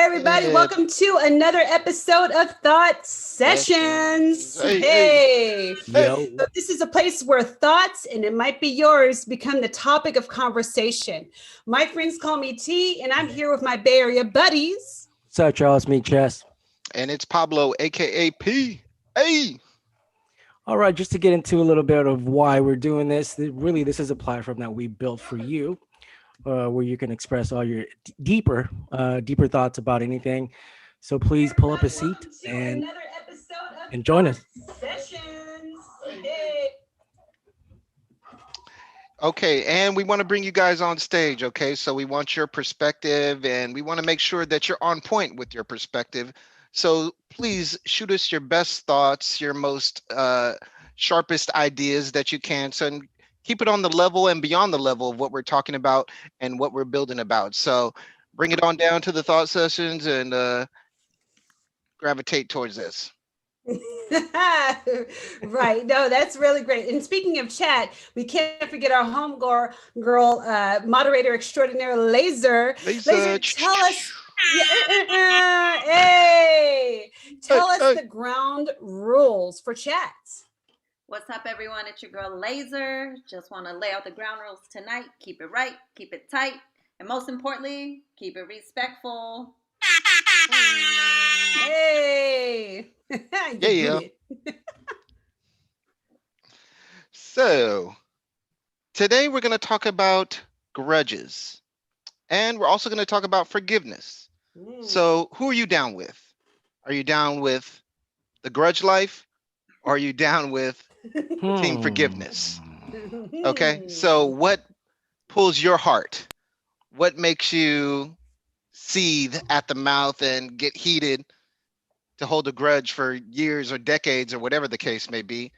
everybody. Yeah, Welcome to another episode of Thought sessions. Sessions. Hey, hey, Hey. hey. So Yo, this is a place where thoughts, and it might be yours, become the topic of conversation. My friends call me T, and I'm here with my Bay Area buddies. what's up, Charles? Me, Chess. And it's Pablo, aka P. Hey. All right, just to get into a little bit of why we're doing this. Really, this is a platform that we built for you, where you can express all your deeper thoughts about anything. So please pull up a Everybody, seat welcome to and another episode of and join Thought us. Sessions. Hey. Hey. Okay, and we want to bring you guys on stage. Okay, so we want your perspective, and we want to make sure that you're on point with your perspective. So please shoot us your best thoughts, your most sharpest ideas that you can. So and keep it on the level and beyond the level of what we're talking about and what we're building about. So bring it on down to the thought sessions and gravitate towards this. Right. No, that's really great. And speaking of chat, we can't forget our homegirl, moderator extraordinaire, Laser. Lisa. Laser, tell us. Yeah, hey, Hey, tell us hey. the ground rules for chats. What's up, everyone? It's your girl Laser. Just want to lay out the ground rules tonight. Keep it right, keep it tight, and most importantly, keep it respectful. Hey, you Yeah. did it. So today we're going to talk about grudges, and we're also going to talk about forgiveness. So who are you down with? Are you down with the grudge life, or are you down with team forgiveness? Okay, so what pulls your heart? What makes you seethe at the mouth and get heated to hold a grudge for years or decades or whatever the case may be?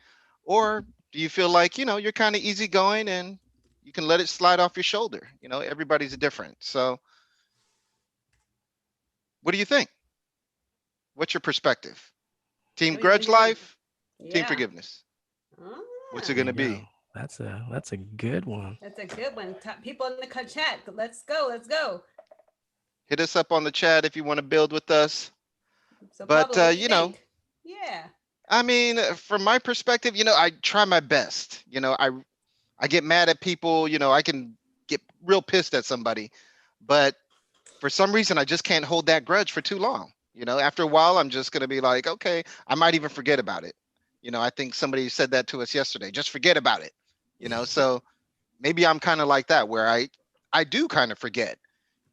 Or do you feel like, you're kind of easygoing and you can let it slide off your shoulder? Everybody's different. So what do you think? What's your perspective? Team What grudge do you think? life, team Yeah. forgiveness. What's it Ah, There going you to go. be? That's a good one. that's a good one. People in the chat, let's go. Let's go. Hit us up on the chat if you want to build with us. So, But, Pablo, what do you think? Yeah. I mean, from my perspective, I try my best. I get mad at people, I can get real pissed at somebody, but for some reason I just can't hold that grudge for too long. After a while I'm just going to be like, okay, I might even forget about it. I think somebody said that to us yesterday. Just forget about it. So maybe I'm kind of like that where I do kind of forget,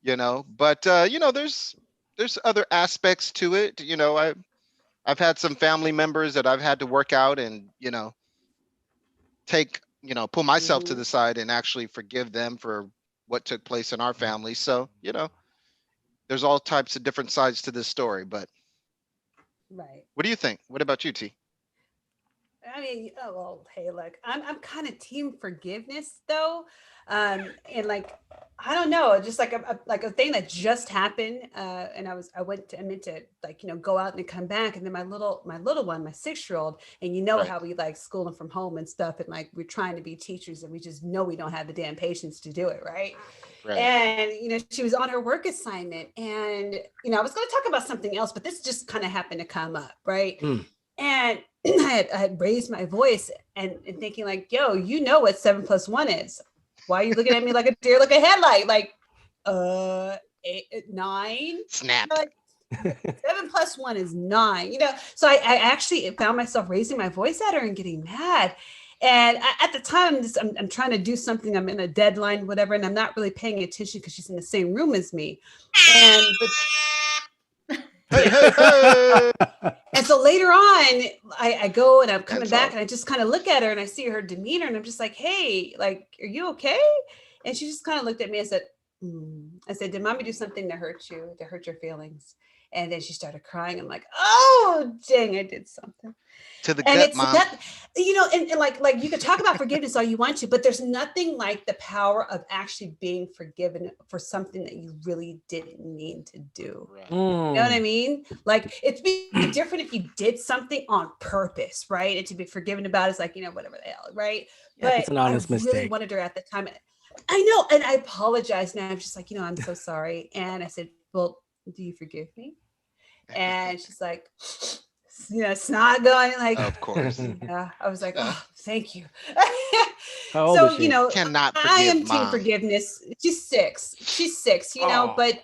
but there's other aspects to it. I've had some family members that I've had to work out and, take, pull myself to Hmm. the side and actually forgive them for what took place in our family. So, there's all types of different sides to this story. But Right. what do you think? What about you, T? I mean, oh well, hey, look, I'm kind of team forgiveness though, and like I don't know, just like like a thing that just happened, and I meant to like go out and come back, and then my little one, my 6 year old, and you know Right. how we like schooling from home and stuff, and like we're trying to be teachers, and we just know we don't have the damn patience to do it, right? Right. And she was on her work assignment, and I was going to talk about something else, but this just kind of happened to come up, right? Mm. And I had raised my voice and thinking like, yo, you know what 7 plus 1 is. Why are you looking at me like a deer look a headlight? Like, eight, 9? Snap. Like 7 plus 1 is 9. So I actually found myself raising my voice at her and getting mad. And at the time, I'm trying to do something. I'm in a deadline, whatever, and I'm not really paying attention because she's in the same room as me. But Hey, yeah. hey, hey. And so later on, I go and I'm coming Hands back off. and I just kind of look at her and I see her demeanor and I'm just like, hey, like, are you okay? And she just kind of looked at me and said, I said, did mommy do something to hurt your feelings? And then she started crying. I'm like, oh, dang, I did something. To the And gut, it's mom. not, and like you could talk about forgiveness all you want to, but there's nothing like the power of actually being forgiven for something that you really didn't mean to do. Right. You know what I Mm. mean? Like it'd be different if you did something on purpose, right? And to be forgiven about it's like, whatever the hell, right? Yeah, if But it's an I honest really mistake. wanted her at the time. I know, and I apologized, and I was just like, I'm so sorry. And I said, well, Do you forgive me? And she's like, snot going like, Of course. yeah. I was like, Uh, oh, thank you. How old is So, she? Cannot I forgive am team mom. forgiveness. She's six. She's six, Oh, but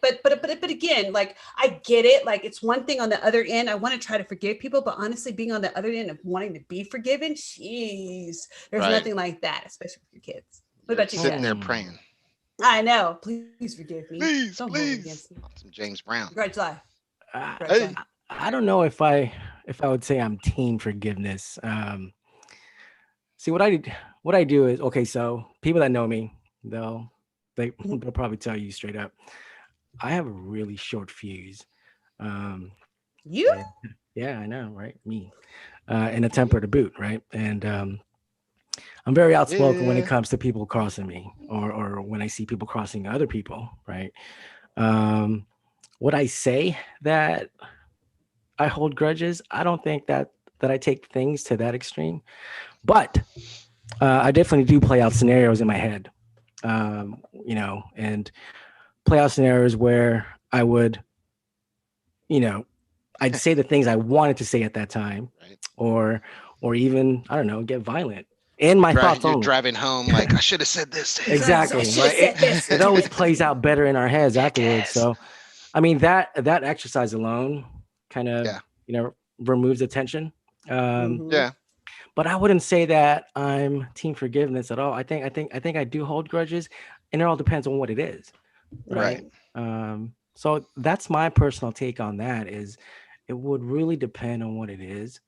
again, like I get it. Like it's one thing on the other end. I want to try to forgive people, but honestly, being on the other end of wanting to be forgiven, jeez, there's Right. nothing like that, especially with your kids. What You're about you sitting guys? there hmm. praying. I know. Please forgive me. Please, Don't hold it against please. me. Some James Brown. Grudge life. I, Grudge life. Hey. I don't know if I would say I'm team forgiveness. See what I do is okay. So people that know me, they'll probably tell you straight up. I have a really short fuse. Um, You? and yeah, I know, right? Me, and a temper to boot, right? And I'm very outspoken when it Yeah. comes to people crossing me, or when I see people crossing other people, right? Um, would I say that I hold grudges? I don't think that I take things to that extreme, but I definitely do play out scenarios in my head, and play out scenarios where I would, you know, I'd say the things I wanted to say at that time, Right. or or even I don't know, get violent in my thoughts You're only. driving home like I should have said this to him. I Exactly, should have right. said this. It always plays out better in our heads afterwards. Jackass. So, I mean that exercise alone kind of Yeah. removes the tension. Um, Hmm. Yeah. but I wouldn't say that I'm team forgiveness at all. I think I do hold grudges, and it all depends on what it is, right? Right. Right. So that's my personal take on that. Is it would really depend on what it is.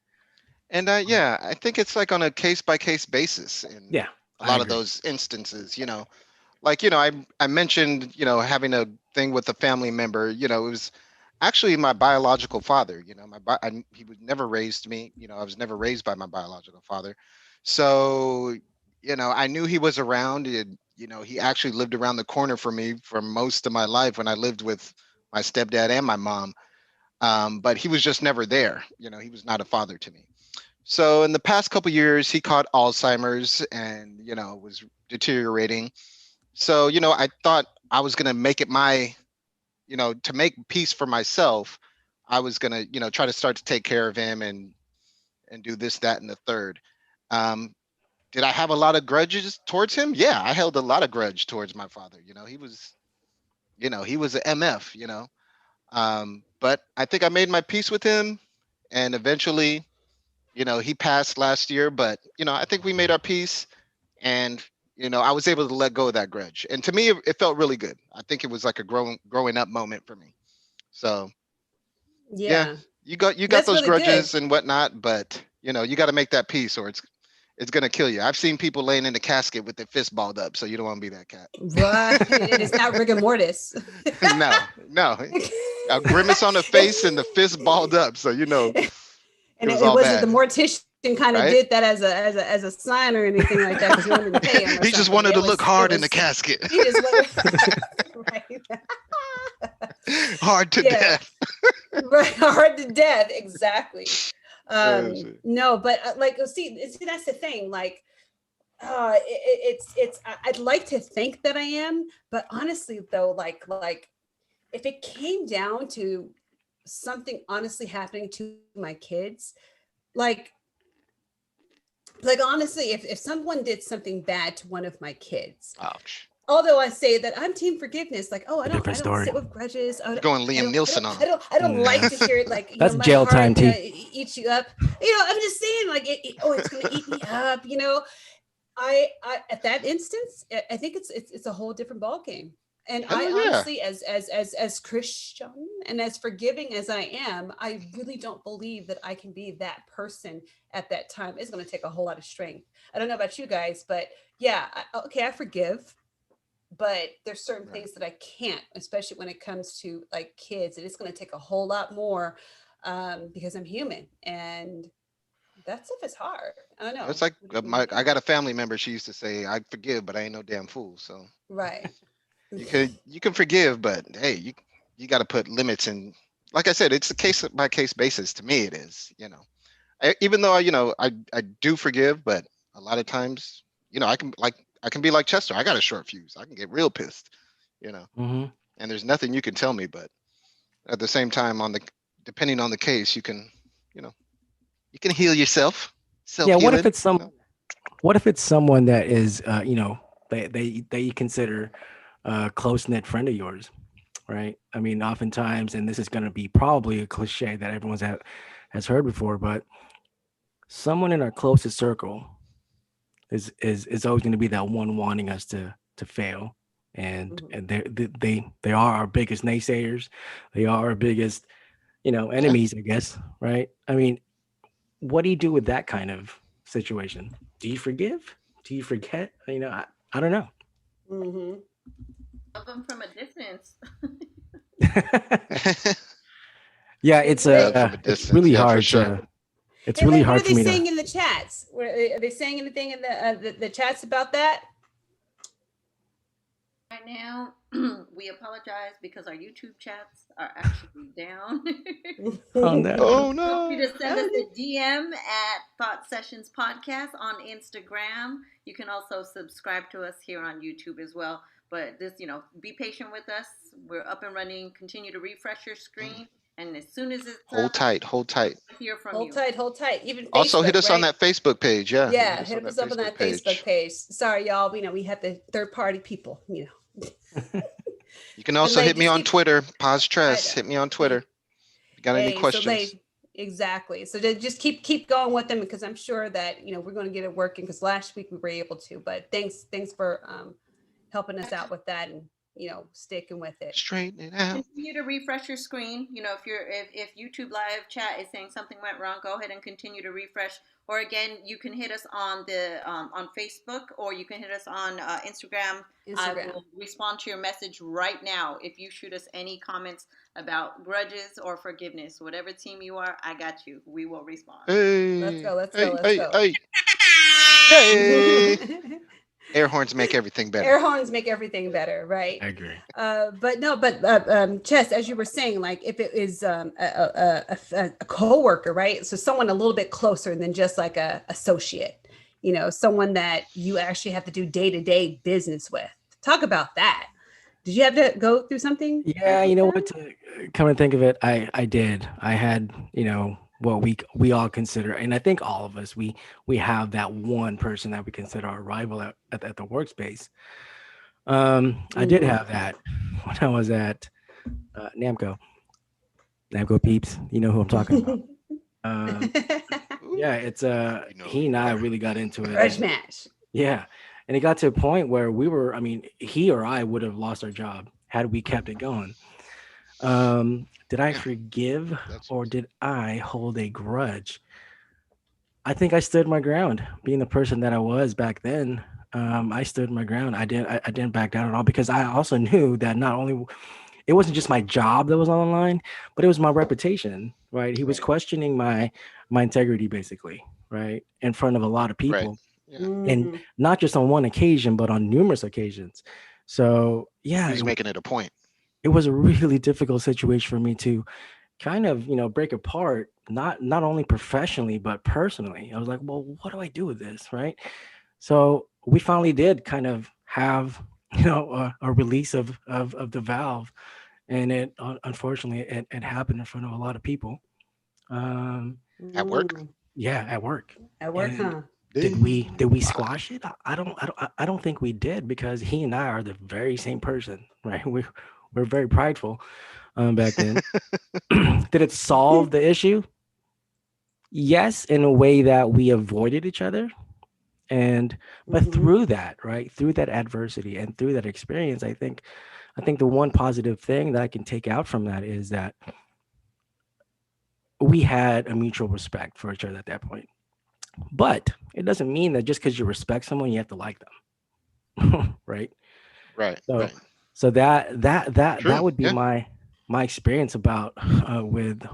And yeah, I think it's like on a case by case basis in Yeah, a I lot of agree. those instances. Like I mentioned, having a thing with a family member. It was actually my biological father. He was never raised me. I was never raised by my biological father. So I knew he was around. He actually lived around the corner from me for most of my life when I lived with my stepdad and my mom. But he was just never there. He was not a father to me. So in the past couple years, he caught Alzheimer's and was deteriorating. So I thought I was gonna make it my to make peace for myself. I was gonna try to start to take care of him and do this, that, and the third. Um, did I have a lot of grudges towards him? Yeah, I held a lot of grudge towards my father. He was an MF. But I think I made my peace with him, and eventually, he passed last year. But I think we made our peace, and I was able to let go of that grudge. And to me, it felt really good. I think it was like a growing up moment for me. So yeah, Yeah. you got That's those really good. grudges and whatnot, but you got to make that peace, or it's gonna kill you. I've seen people laying in the casket with their fist balled up, so you don't want to be that cat. Right. It is not rigor mortis. No, no, a grimace on the face and the fist balled up, so it And was it all wasn't the bad, mortician kind of right? did that as a sign or anything like that because he wanted to pay him or He just something. wanted to It look was it hard in the was casket, he just wanted right. hard to Yeah, death. right. Hard to death. Exactly. Oh, shit. No, but like see that's the thing. Like I'd like to think that I am, but honestly though, like if it came down to something honestly happening to my kids, like honestly, if someone did something bad to one of my kids, Ouch. although I say that I'm team forgiveness, like, oh, A I different don't story. sit with grudges. You're going I Liam don't I Nielsen don't on I him. don't I don't like No, to hear it, like, that's my jail time, heart T. eats you up. I'm just saying, like, oh, it's gonna eat me up. I at that instance, I think it's a whole different ball game. And I Hell yeah. honestly, as Christian and as forgiving as I am, I really don't believe that I can be that person at that time. It's going to take a whole lot of strength. I don't know about you guys, but yeah, okay, I forgive, but there's certain Right. things that I can't, especially when it comes to like kids, and it's going to take a whole lot more because I'm human, and that stuff is hard. I don't know. It's like I got a family member. She used to say, "I forgive, but I ain't no damn fool." So Right. you can forgive, but hey, you got to put limits in. Like I said, it's a case by case basis. To me, it is. Even though I do forgive, but a lot of times, I can be like Chester. I got a short fuse. I can get real pissed. You know, Hmm. and there's nothing you can tell me, but At the same time, depending on the case, you know, you can heal yourself, self Yeah. healing. What if it's someone that is, they you consider a close knit friend of yours, right? I mean, oftentimes, and this is going to be probably a cliche that has heard before, but someone in our closest circle is always going to be that one wanting us to fail, and Mhm. they are our biggest naysayers. They are our biggest, Yeah. enemies, I guess, right? I mean, what do you do with that kind of situation? Do you forgive? Do you forget? I don't know. Mhm. Love them from a distance. Yeah, Love from a it's distance. really Yeah, for hard sure. to it's Hey, really Lay, what are hard for they me to. saying in the chats? Are they saying anything in the chats about that? Right now, we apologize because our YouTube chats are actually down. Oh no. Oh Feel free to no. send us a DM at Thought Sessions Podcast on Instagram. You can also subscribe to us here on YouTube as well. But be patient with us. We're up and running. Continue to refresh your Mm. screen, and as soon as it's Hold tight. Hold tight. we'll hear from Hold you. tight, hold tight. Even Also, hit Facebook, us on right? that Facebook page. Yeah, you hit Yeah, us on hit that us up on Facebook that Facebook page. page. Sorry, y'all. We have the third party people. You can But also Lay, hit me just on keep. Twitter. Pause I Tress. know. Hit me on Twitter. If you got any Hey, so questions? Lay, exactly. So just keep going with them because I'm sure that we're going to get it working. Because last week we were able to, but thanks for helping us out with that and sticking with it. Straighten it out. Continue to refresh your screen. If YouTube live chat is saying something went wrong, go ahead and continue to refresh. Or again, you can hit us on the on Facebook, or you can hit us on Instagram. I Instagram. will respond to your message right now if you shoot us any comments about grudges or forgiveness. Whatever team you are, I got you. We will respond. Let's Hey, go. Let's go. hey, Let's hey, go. hey, hey. Air horns make everything better. Air horns make everything better, right? I agree. But no, but Chess, as you were saying, like if it is a coworker, right? So someone a little bit closer than just like a associate, someone that you actually have to do day to day business with. Talk about that. Did you have to go through something Yeah, you with know them? what? To come to think of it, I did. I had, what we all consider, and I think all of us, we have that one person that we consider our rival at the workspace. I did Mm-hmm. have that when I was at Namco. Namco peeps, you know who I'm talking about. Um, Ooh, yeah, it's you know who he you and I are. really got into it, Grudge and match. yeah, and it got to a point where we were. I mean, he or I would have lost our job had we kept it going. Did I Yeah, forgive that's or did I hold a grudge? I think I stood my ground. Being the person that I was back then, I stood my ground. I didn't back down at all because I also knew that not only it wasn't just my job that was on the line, but it was my reputation. Right? He was Right. questioning my integrity, basically, right, in front of a lot of right. people, Yeah, and Mm-hmm. not just on one occasion, but on numerous occasions. So he yeah, was making it a point. it was a really difficult situation for me to kind of break apart, not only professionally but personally. I was like, well, what do I do with this, right? So we finally did kind of have a release of the valve, and it unfortunately it happened in front of a lot of people. um At work. Mm. yeah, at work. At work, And huh? did we Wow. squash it? I don't think we did, because he and I are the very same person, right? We're very prideful back then. Did it solve the issue? Yes, in a way that we avoided each other. And but Mm-hmm. through that, right, through that adversity and through that experience, I think the one positive thing that I can take out from that is that we had a mutual respect for each other at that point. But it doesn't mean that just because you respect someone, you have to like them. Right? Right, So right. so that True. would be Yeah. my experience about with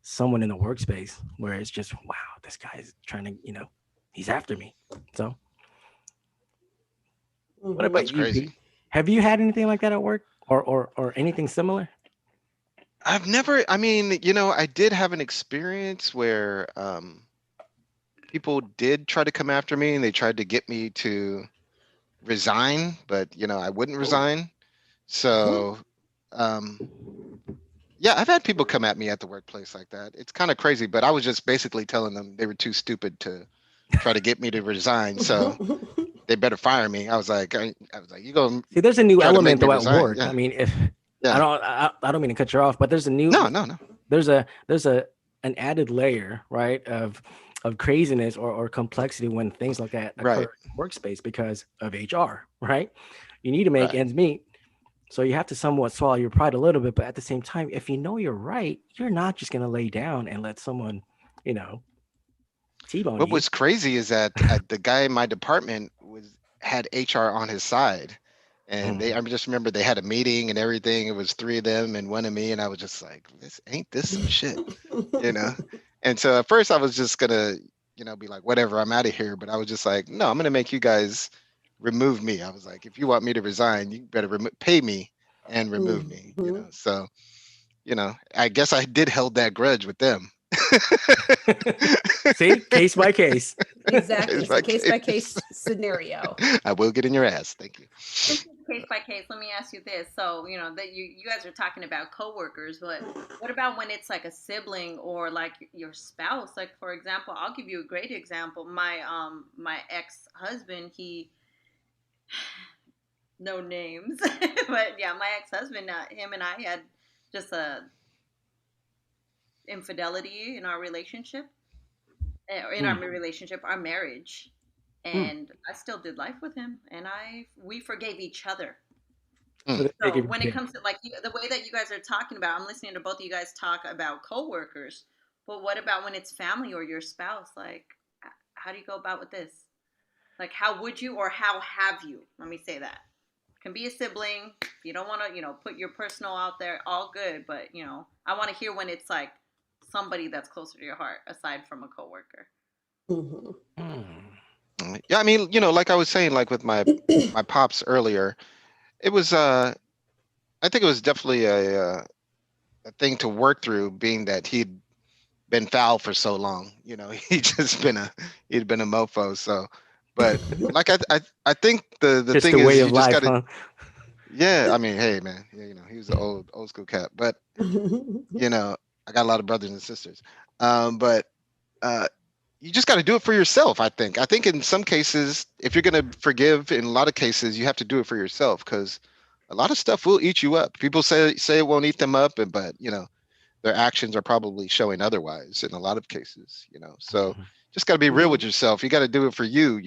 someone in the workspace, where it's just, wow, this guy's trying to, he's after me. So what Mm-hmm. about That's you, crazy. Pete? Have you had anything like that at work, or anything similar? I've never, I mean, I did have an experience where people did try to come after me and they tried to get me to resign, but I wouldn't Oh. resign. So Yeah, I've had people come at me at the workplace like that. It's kind of crazy, but I was just basically telling them they were too stupid to try to get me to resign, so they better fire me. I was like, you gonna See, there's a new try to make element me though at resign? work. Yeah, I mean, if yeah. I don't mean to cut you off, but there's a new No, no, no. there's a an added layer, right, of craziness or complexity when things like that occur Right, in workspace because of HR, right? You need to make right. ends meet. So you have to somewhat swallow your pride a little bit, but at the same time, if you know you're right, you're not just gonna lay down and let someone, you know, T-bone What you. was crazy is that the guy in my department was had HR on his side, and Mm. I just remember they had a meeting and everything. It was three of them and one of me, and I was just like, "This ain't this some shit," you know. And so at first I was just gonna, be like, "Whatever, I'm out of here." But I was just like, "No, I'm gonna make you guys remove me." I was like, "If you want me to resign, you better pay me and remove me," you Mhm. know. So, I guess I did held that grudge with them. See, case by case. Exactly. Case It's a by case by case. case scenario. I will get in your ass. Thank you. Since it's case by case, let me ask you this. So, that you guys are talking about coworkers, but what about when it's like a sibling or like your spouse? Like for example, I'll give you a great example. My ex-husband, he no names, but yeah, my ex-husband, him and I had just a infidelity in our relationship, or in our Mm, relationship, our marriage, mm. and I still did life with him, and we forgave each other. For Mm, the sake So of your when it kid. comes to like the way that you guys are talking about, I'm listening to both of you guys talk about coworkers. But what about when it's family or your spouse? Like, how do you go about with this? Like, how would you or how have you? Let me say that. Can be a sibling. If you don't want to, put your personal out there, all good. But I want to hear when it's like somebody that's closer to your heart, aside from a coworker. Mhm. Mm. yeah, I mean, like I was saying, like with my pops earlier, it was I think it was definitely a thing to work through, being that he'd been foul for so long. He'd been a mofo. So, but like I think the Just thing the way is of you just life, got to. huh? Yeah, I mean, hey man, yeah, he was an old school cat, but you know I got a lot of brothers and sisters, but uh, you just got to do it for yourself. I think in some cases, if you're gonna forgive, in a lot of cases you have to do it for yourself, because a lot of stuff will eat you up. People say it won't eat them up, but their actions are probably showing otherwise in a lot of cases. So Mhm. just got to be real with Mhm. yourself. You got to do it for you.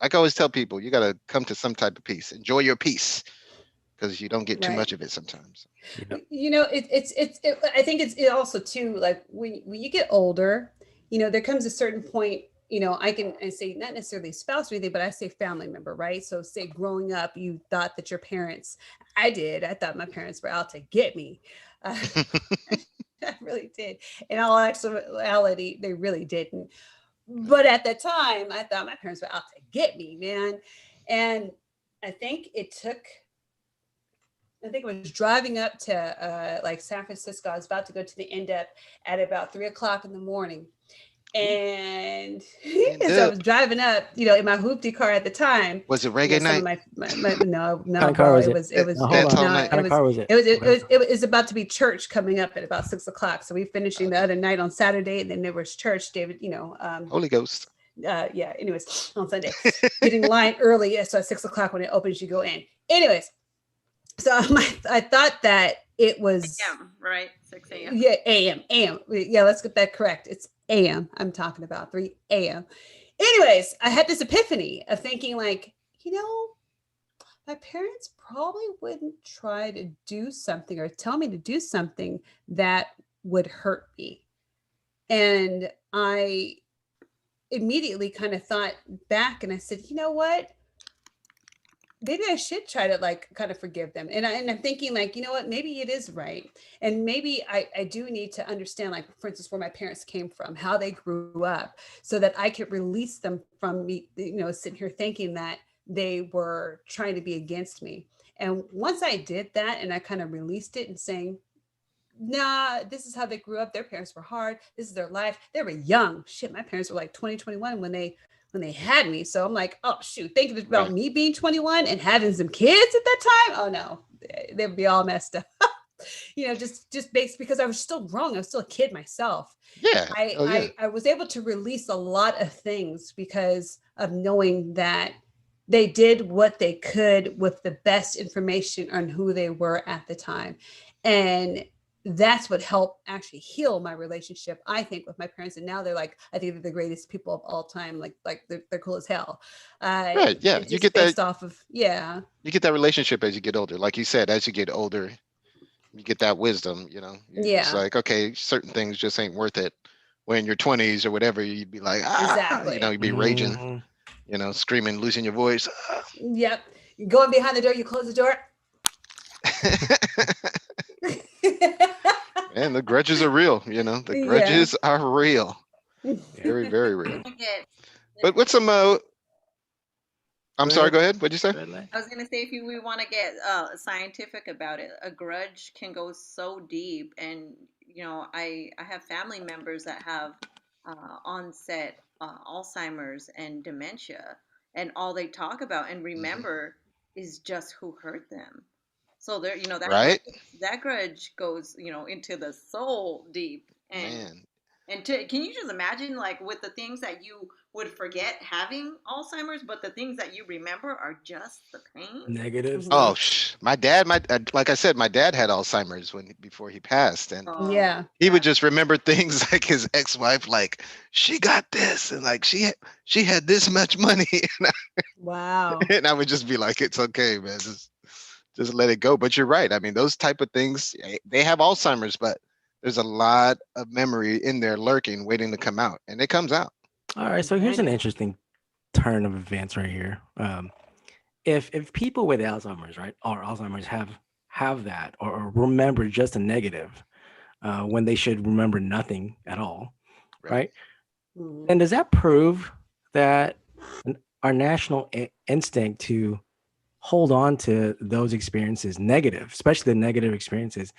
I can always tell people, you got to come to some type of peace. Enjoy your peace, because you don't get too Right. much of it sometimes. Yep. I think it also too, like when you get older, there comes a certain point, I say not necessarily spouse or anything, but I say family member, right? So say growing up, you thought that your parents, I thought my parents were out to get me. Uh, I really did. In all actuality, they really didn't. But at the time, I thought my parents were out to get me, man. And I think it took I think I was driving up to like San Francisco. I was about to go to the end up at about 3 o'clock in the morning. Ooh, And and as I up. was driving up, in my hoopty car at the time, Was it reggae some of night? my no, What kind no, of car bro, was it? Now, hold Dance on. all no, night. What kind of car was it? Okay. it was about to be church coming up at about 6 o'clock. So we finishing the Okay. other night on Saturday, and then there was church. David, Holy Ghost. yeah. Anyways, on Sunday, getting the line early, so at 6 o'clock when it opens, you go in. Anyways, so I thought that it was A.M. Right, 6 a.m. yeah AM. Yeah, let's get that correct. It's AM. I'm talking about 3 a.m. Anyways, I had this epiphany of thinking like, my parents probably wouldn't try to do something or tell me to do something that would hurt me. And I immediately kind of thought back and I said, you know what? Maybe I should try to like kind of forgive them. And I'm thinking like, you know what, maybe it is right. And maybe I do need to understand, like, for instance, where my parents came from, how they grew up, so that I could release them from me, sitting here thinking that they were trying to be against me. And once I did that and I kind of released it and saying, nah, this is how they grew up. Their parents were hard. This is their life. They were young. Shit, my parents were like 20, 21 when they had me. So I'm like, oh shoot, thinking about Right. me being 21 and having some kids at that time. Oh no. they'd be all messed up. Just based because I was still growing. I was still a kid myself. Yeah. I, Oh yeah. I I was able to release a lot of things because of knowing that they did what they could with the best information on who they were at the time. And that's what helped actually heal my relationship, I think, with my parents. And now they're like, I think they're the greatest people of all time. Like they're cool as hell. Right. Yeah. And just based off of, yeah. You get that relationship as you get older. Like you said, as you get older, you get that wisdom, You're just Yeah, like, okay, certain things just ain't worth it. When in your 20s or whatever, you'd be like, exactly. you'd be raging, Mhm. screaming, losing your voice. Yep. You go in behind the door, you close the door. Man, the grudges are real, the Yeah. grudges are real. Yeah. Very, very real. Get But what's some, I'm Go sorry, ahead. go ahead. What'd you say? Go ahead, Lay. I was gonna say, if we want to get scientific about it, a grudge can go so deep, and I have family members that have onset Alzheimer's and dementia, and all they talk about and Hmm. remember is just who hurt them. So there, Right? that grudge goes, into the soul deep, Man. and can you just imagine, like, with the things that you would forget having Alzheimer's, but the things that you remember are just the pain? Negative Mhm. Oh, stuff. my dad, like I said, my dad had Alzheimer's before he passed, and Oh my Yeah. he would God. just remember things like his ex-wife, like she got this, and like she had this much money, Wow. and I would just be like, it's okay, man, just let it go. But you're right. I mean, those type of things, they have Alzheimer's, but there's a lot of memory in there lurking, waiting to come out, and it comes out. All right, so here's an Exactly. interesting turn of events right here. If people with Alzheimer's, right, or Alzheimer's have that or remember just a negative when they should remember nothing at all, Right. right? Mhm. And does that prove that our national instinct to hold on to those experiences, negative, especially the negative experiences,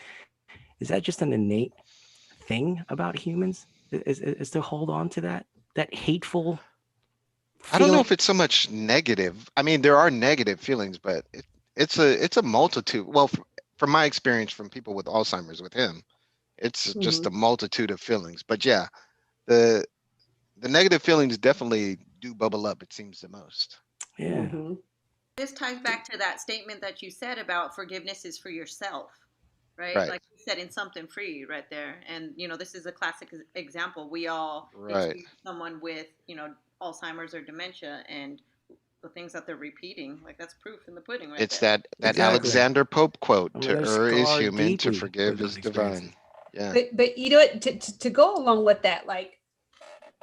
is that just an innate thing about humans? Is to hold on to that hateful I don't know feeling? if it's so much negative. I mean, there are negative feelings, but it's a multitude. Well, from my experience from people with Alzheimer's with him, it's just Mhm. a multitude of feelings. But yeah, the the negative feelings definitely do bubble up. It seems the most. Yeah. Mhm. This ties back to that statement that you said about forgiveness is for yourself, right? Right. Like you said, in something free right there. And, this is a classic example. We all Right. experience someone with, Alzheimer's or dementia, and the things that they're repeating. Like, that's proof in the pudding right It's there. that Exactly. Alexander Pope quote: I mean, "To they're err is scarred human, to deeply forgive with is those experiences. divine." Yeah. But you know what? To go along with that, like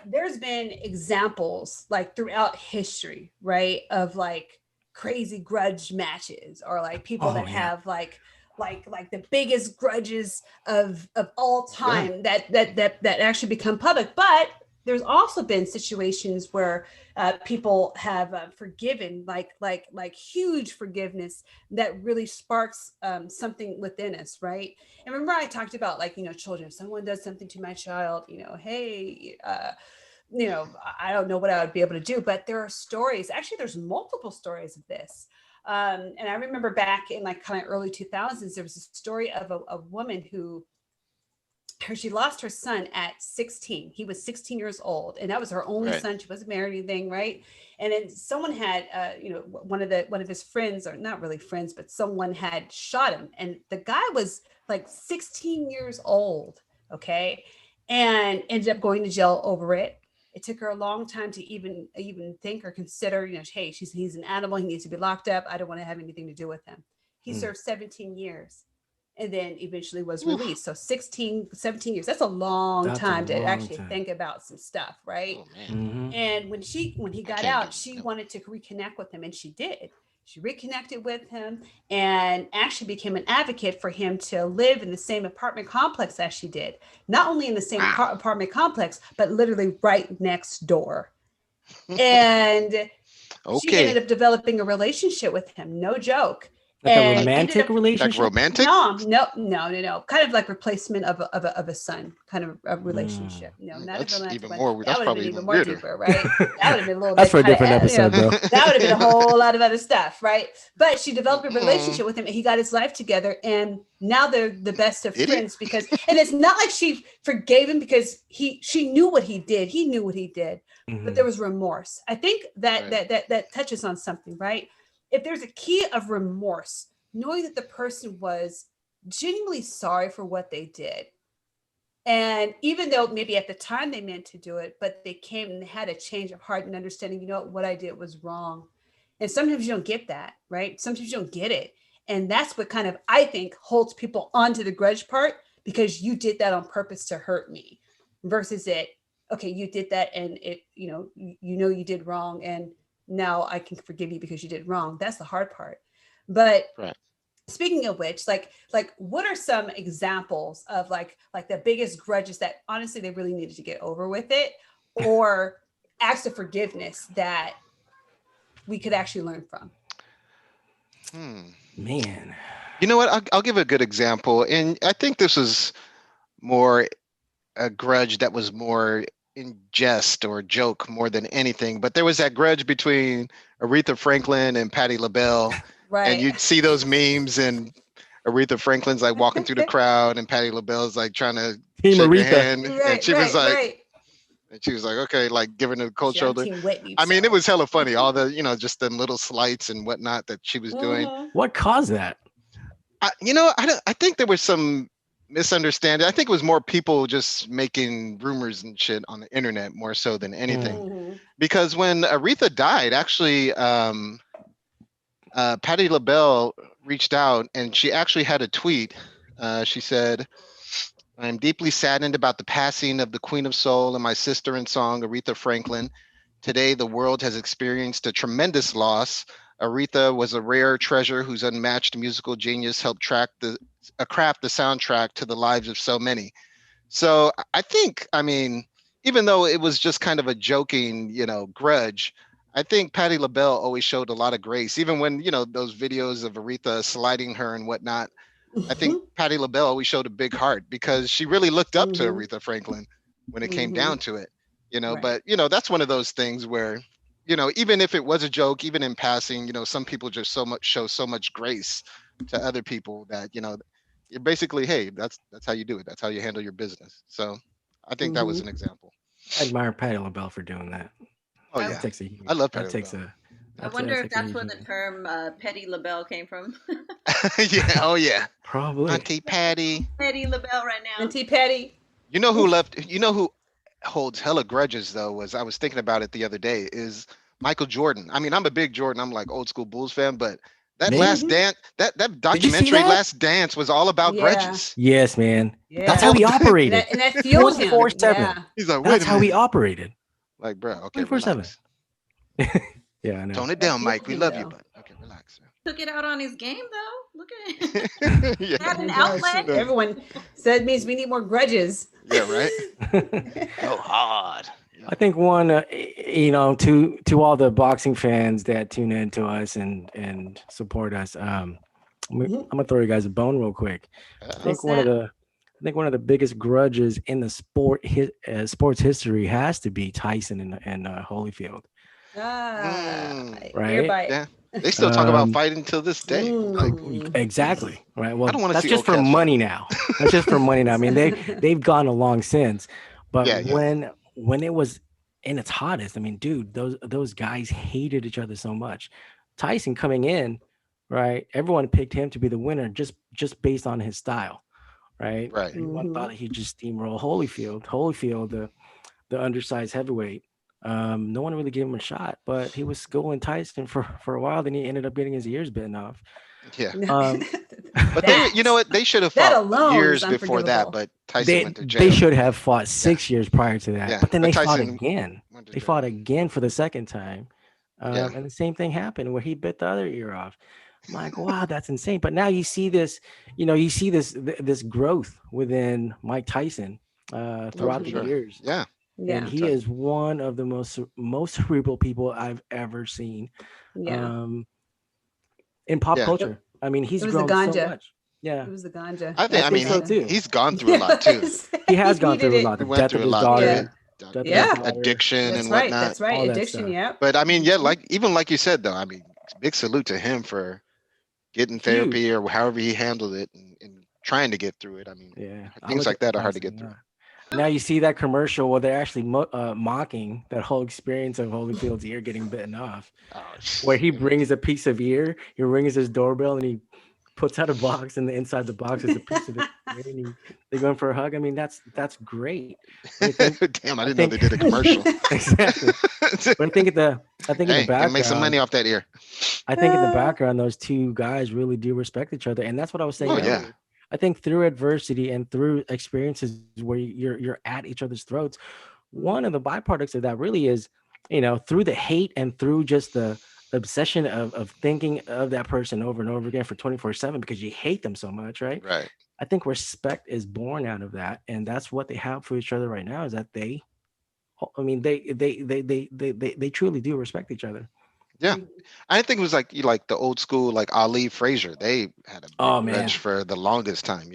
there's been examples like throughout history, right, of like crazy grudge matches or like people Oh that yeah. have like the biggest grudges of all Yeah. time that actually become public. But there's also been situations where people have forgiven like huge forgiveness that really sparks something within us, right? And remember I talked about like children, if someone does something to my child, hey, I don't know what I would be able to do, but there are stories. Actually, there's multiple stories of this. And I remember back in like kind of early 2000s, there was a story of a woman who she lost her son at 16. He was 16 years old, and that was her only Right. son. She wasn't married or anything, right? And then someone had, one of his friends, or not really friends, but someone had shot him, and the guy was like 16 years old, okay, and ended up going to jail over it. It took her a long time to even think or consider, hey, he's an animal. He needs to be locked up. I don't want to have anything to do with him. He Mm. served 17 years and then eventually was Oof. released. So 16, 17 years. That's a long That's a time to long actually time. think about some stuff, right? Oh man, Hmm. And when he I got can't do out, it. she Nope. wanted to reconnect with him, and she did. She reconnected with him and actually became an advocate for him to live in the same apartment complex as she did. Not only in the same Wow. apartment complex, but literally right next door. And she ended Okay. up developing a relationship with him, no joke. Like a and ended romantic up Like relationship? romantic? no, kind of like replacement of a son, kind of a Mm. relationship. No, not a That's romantic even one. more. That That's would have been probably even even more weirder. deeper, right? That would have been a little That's bit for a kind of, different episode, bro. that would have been a whole lot of other stuff, right? But she developed a Mm-mm. relationship with him, and he got his life together, and now they're the best of Did he? friends because, and it's not like she forgave him because she knew what he did. He knew what he did, but there Mhm. was remorse. I think that Right. that touches on something, right? If there's a key of remorse, knowing that the person was genuinely sorry for what they did. And even though maybe at the time they meant to do it, but they came and had a change of heart and understanding, what I did was wrong. And sometimes you don't get that, right? Sometimes you don't get it. And that's what kind of, I think, holds people onto the grudge part because you did that on purpose to hurt me versus it, okay, you did that and you did wrong. And now I can forgive you because you did wrong. That's the hard part. But Right. speaking of which, like what are some examples of like the biggest grudges that honestly they really needed to get over with it, or acts of forgiveness that we could actually learn from? Hmm. Man. You know what? I'll give a good example, and I think this was more a grudge that was more in jest or joke more than anything. But there was that grudge between Aretha Franklin and Patti LaBelle, and Right. you'd see those memes, and Aretha Franklin's like walking through the crowd, and Patti LaBelle's like trying to Team shake her Aretha. hand, Right, right, right. and she was like, okay, like giving her the cold Actually, I'm shoulder. Team Whitney, I mean, it so. was hella funny. All the, just the little slights and whatnot that she was doing. Mm-hmm. What caused that? I think there was some misunderstanding. I think it was more people just making rumors and shit on the internet more so than anything. Mm. Mm-hmm. Because when Aretha died, actually, Patti LaBelle reached out and she actually had a tweet. She said, "I'm deeply saddened about the passing of the Queen of Soul and my sister in song, Aretha Franklin. Today, the world has experienced a tremendous loss. Aretha was a rare treasure whose unmatched musical genius helped craft the soundtrack to the lives of so many." So I think, I mean, even though it was just kind of a joking, grudge, I think Patti LaBelle always showed a lot of grace, even when, those videos of Aretha sliding her and whatnot. I think Patti LaBelle always showed a big heart because she really looked up to Mm-hmm. Aretha Franklin when it came Mm-hmm. down to it. Right. But that's one of those things where, even if it was a joke, even in passing, some people just show so much grace to other people that, you're basically, hey, that's how you do it. That's how you handle your business. So I think that was Mm-hmm. an example. I admire Patti LaBelle for doing that. Oh I, That yeah. takes a I huge. love Patti That takes LaBelle. a. I That wonder if takes a that's huge where the man. term Petty LaBelle came from. Yeah. Oh yeah. Probably. Auntie Patty. Petty LaBelle right now. Auntie Patty. You know who left? You know who holds hella grudges though? Was I was thinking about it the other day? Is Michael Jordan. I mean, I'm a big Jordan. I'm like old school Bulls fan, but that Man, Last Mm-hmm. Dance, that did you see documentary, that? Last Dance, was all about Yeah. grudges. Yes, man. The That's Yeah. how whole he thing. And operated. that fueled him. 24/7. Yeah. He's like, wait That's a how he minute. operated. Like, bro, okay, 24/7. relax. Yeah, I know. Tone it That down, fueled Mike. We him love you, though. but okay, relax. Took it out on his game though. Look at it. Yeah. Had an It does. outlet. Shoot, everyone said means we need more grudges. Yeah, right. Go hard. I think one, to all the boxing fans that tune in to us and support us, I'm gonna throw you guys a bone real quick. I Uh-oh. Oh think one of snap. the, I think one of the biggest grudges in the sports history has to be Tyson and Holyfield, Ah, Mm, right? hereby. yeah. They still talk about Um, fighting till this day. I'm like, Mm. exactly, right. I Well, don't want to that's see just old for cats fight. money now. That's just for money now. I mean, they've gone along since, but Yeah, yeah. when it was in its hottest, I mean, dude, those guys hated each other so much. Tyson coming in, right? Everyone picked him to be the winner just based on his style, right? Right. Everyone Hmm. thought that he'd just steamroll Holyfield. Holyfield, the undersized heavyweight. No one really gave him a shot, but he was schooling Tyson for a while. Then he ended up getting his ears bitten off. Yeah. Um, But you that know what? They should have that fought alone is years before that, unforgivable. but Tyson they went to they jail. should have fought Yeah. 6 years prior to that, Yeah. but then But they fought Tyson again. went to They jail. fought again for the second time, Yeah. and the same thing happened where he bit the other ear off. I'm like, wow, that's insane. But now you see this, you see this growth within Mike Tyson Oh, throughout for the Hmm. sure. years, Yeah. and Yeah. Big he time. is one of the most cerebral people I've ever seen Yeah. um, in pop Yeah. Yep. culture. I mean, It he's was the grown so ganja. much. Yeah, It was the ganja. I think, I I That's think mean, so what too. he's gone through a lot it too. was. He has He gone needed through a it. lot. He The went death of through a his lot Yeah. daughter, there. death of his Yeah. daughter. Addiction That's and right. whatnot. That's right. All that Addiction. stuff. Yep. But I mean, yeah, Mhm. like even like you said though, I mean, big salute to him for getting Huge. therapy or however he handled it and trying to get through it. I mean, Yeah, I things look at like the that are hard to passing. get through. Yeah. Now you see that commercial where they're actually mocking that whole experience of Holyfield's ear getting bitten off, Oh, where he it was brings a piece of ear, he rings his doorbell, and he puts out a box, and the inside the box is a piece of his ear, and they go in for a hug. I mean, that's great. But damn. I I didn't know think they did a commercial. exactly. But I think in the Hey, can make some background, money off that ear. I think in the background, those two guys really do respect each other, and that's what I was saying Oh Yeah. yeah, earlier. I think through adversity and through experiences where you're at each other's throats, one of the byproducts of that really is, through the hate and through just the obsession of thinking of that person over and over again for 24/7 because you hate them so much, right? right. I think respect is born out of that, and that's what they have for each other right now. Is that I mean, they truly do respect each other. Yeah, Mhm. I think it was like you like the old school like Ali Frazier. They had a big Oh grudge man, Yeah. for the longest time.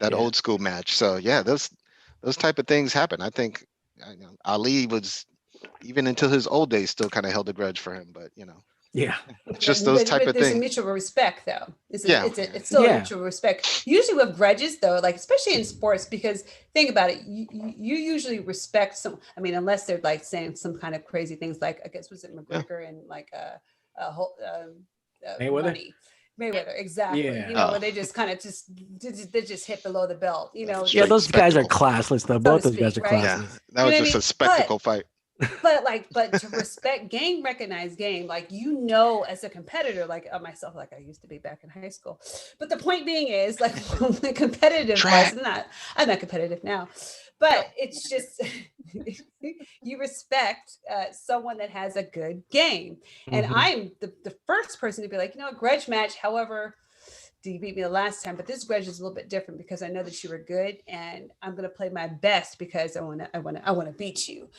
That yeah, old school match. So yeah, those type of things happen. I think Ali was even until his old days still kind of held a grudge for him. But yeah, it's just those type But of there's a things. mutual respect though. Yeah, yeah, It's still a yeah. mutual respect. Usually with grudges though, like especially in sports, because think about it, you usually respect some. I mean, unless they're like saying some kind of crazy things, like I guess was it yeah. McGregor and like a whole Mayweather. money. Mayweather, exactly. Yeah, Where Oh, they just kind of they just hit below the belt, like a yeah. straight Those guys are spectacle. classless though. so to Both those guys speak, are right? Yeah, classless. that You was know what I just a mean? But spectacle fight. but to respect game, recognize game, like as a competitor, like myself, like I used to be back in high school. But the point being is like the competitive wise, Track. I'm not competitive now, but it's just you respect someone that has a good game. And Hmm. I'm the first person to be like, a grudge match, however, you beat me the last time, but this grudge is a little bit different because I know that you were good, and I'm gonna play my best because I want to beat you,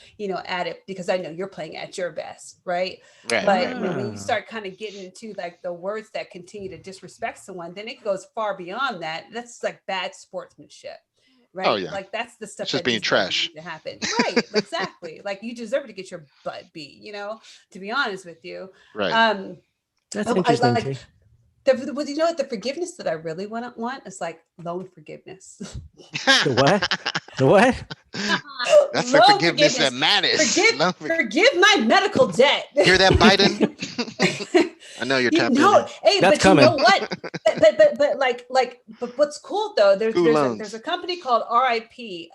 at it because I know you're playing at your best, right? Right, But right, right. when you Ah, start kind of getting into like the words that continue to disrespect someone, then it goes far beyond that. That's like bad sportsmanship. Oh Right, yeah, like that's the it's stuff just that being just doesn't trash. need to happen. Right, exactly. Like you deserve to get your butt beat. To be honest with you, Right. um, that's I interesting like too. well, the forgiveness that I really want is like loan forgiveness. The what? The what? That's the Loan forgiveness that forgiveness. matters. Forgive my medical debt. Hear that, Biden? I know you're tapped in. Hey, That's but you coming. know what? But what's cool though? School There's a loans. company called RIP,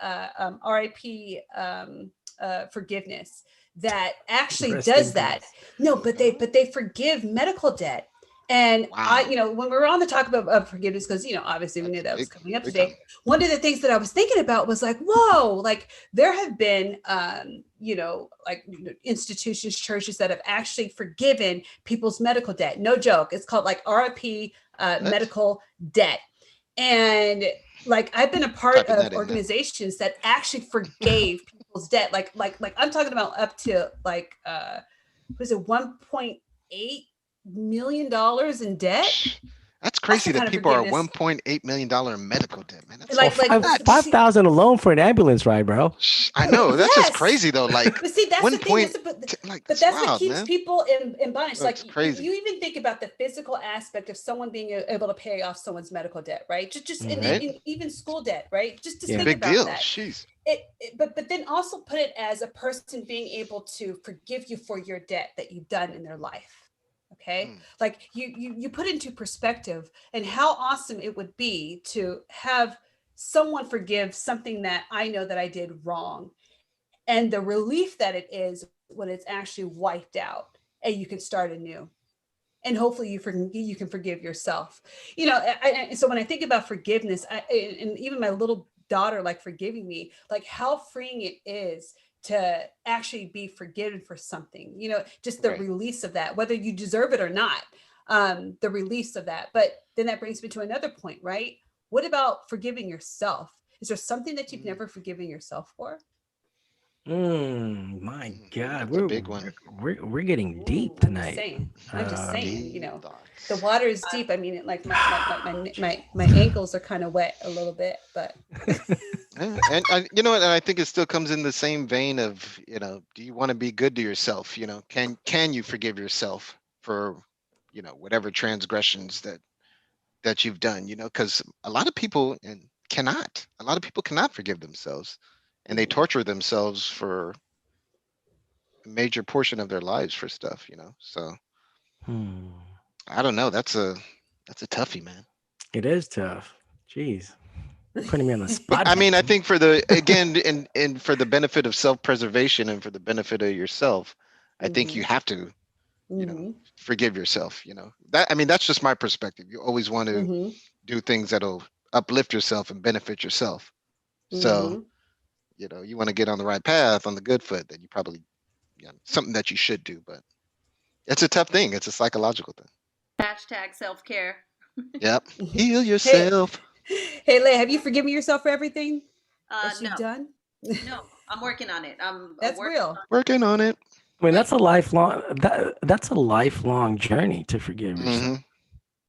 Forgiveness that actually Rest in does that. peace. No, Oh, but they forgive medical debt. And wow. when we were on the talk about of forgiveness, because obviously we knew That's that was big, coming up big today. time. One of the things that I was thinking about was like, whoa, like there have been, institutions, churches that have actually forgiven people's medical debt. No joke. It's called like RIP What? medical debt. And like I've been a part Typing of that in now. organizations that actually forgave people's debt. Like I'm talking about up to like what is it, $1.8 million in debt? That's That's the crazy that kind of people are forgiveness. $1.8 million in medical debt, man. That's Well, Like, five nuts. five thousand alone for an ambulance ride, bro. I know. That's just yes. crazy though. Like But see, that's one the thing. point, like But that's that's what wild, keeps man. people in bondage. Like That's crazy, you even think about the physical aspect of someone being able to pay off someone's medical debt, right? Just Hmm. right? in even school debt, right? Just It's a Yeah. think big about deal. that. Jeez. But then also put it as a person being able to forgive you for your debt that you've done in their life. Okay, Mm, like you put into perspective and how awesome it would be to have someone forgive something that I know that I did wrong, and the relief that it is when it's actually wiped out and you can start anew, and hopefully you can forgive yourself. And so when I think about forgiveness, and even my little daughter like forgiving me, like how freeing it is to actually be forgiven for something, just the right. release of that, whether you deserve it or not, the release of that. But then that brings me to another point, right? What about forgiving yourself? Is there something that you've Mm. never forgiven yourself for? My God, That's a big one. we're getting deep I'm just tonight. saying. I'm just Um, saying. Deep The thoughts. water is deep. I mean, like my ankles are kind of wet a little bit, but Yeah, and you know what? And I think it still comes in the same vein of, do you want to be good to yourself? Can you forgive yourself for, whatever transgressions that you've done? Because a lot of people and cannot. A lot of people cannot forgive themselves, and they Mhm. torture themselves for a major portion of their lives for stuff. So hmm, I don't know. That's a toughie, man. it is tough. Jeez, putting me on the spot I here. mean, I think for the again, and for the benefit of self-preservation and for the benefit of yourself, I think you Mhm. have to, you know, Mhm. forgive yourself. That, I mean, that's just my perspective. You always want to Mhm. do things that'll uplift yourself and benefit yourself. So, Mhm. you want to get on the right path, on the good foot, then you probably, something that you should do. But it's a tough thing. It's a psychological thing. Hashtag self care. Yep. Heal Hey, yourself. hey, Leigh, have you forgiven yourself for everything that No, you've done? no, I'm working on it. I'm That's working real. on Working on it. I mean, right. that's a lifelong journey to forgive yourself. Hmm.